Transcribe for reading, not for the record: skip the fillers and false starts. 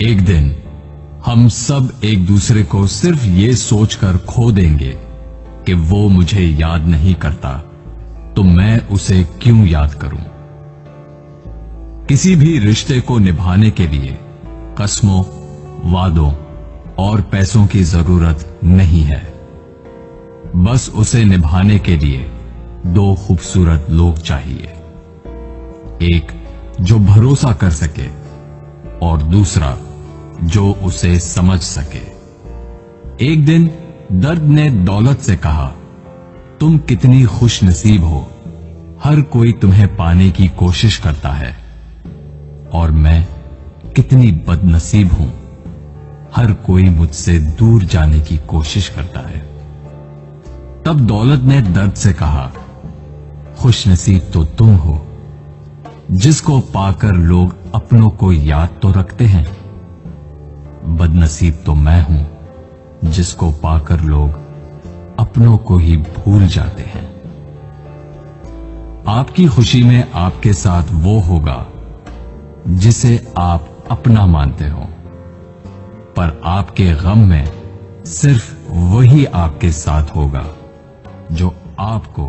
एक दिन हम सब एक दूसरे को सिर्फ ये सोचकर खो देंगे कि वो मुझे याद नहीं करता, तो मैं उसे क्यों याद करूं। किसी भी रिश्ते को निभाने के लिए कस्मों, वादों और पैसों की जरूरत नहीं है। बस उसे निभाने के लिए दो खूबसूरत लोग चाहिए, एक जो भरोसा कर सके और दूसरा जो उसे समझ सके। एक दिन दर्द ने दौलत से कहा, तुम कितनी खुश नसीब हो, हर कोई तुम्हें पाने की कोशिश करता है, और मैं कितनी बदनसीब हूं, हर कोई मुझसे दूर जाने की कोशिश करता है। तब दौलत ने दर्द से कहा, खुश नसीब तो तुम हो, जिसको पाकर लोग अपनों को याद तो रखते हैं। बदनसीब तो मैं हूं, जिसको पाकर लोग अपनों को ही भूल जाते हैं। आपकी खुशी में आपके साथ वो होगा जिसे आप अपना मानते हो, पर आपके गम में सिर्फ वही आपके साथ होगा जो आपको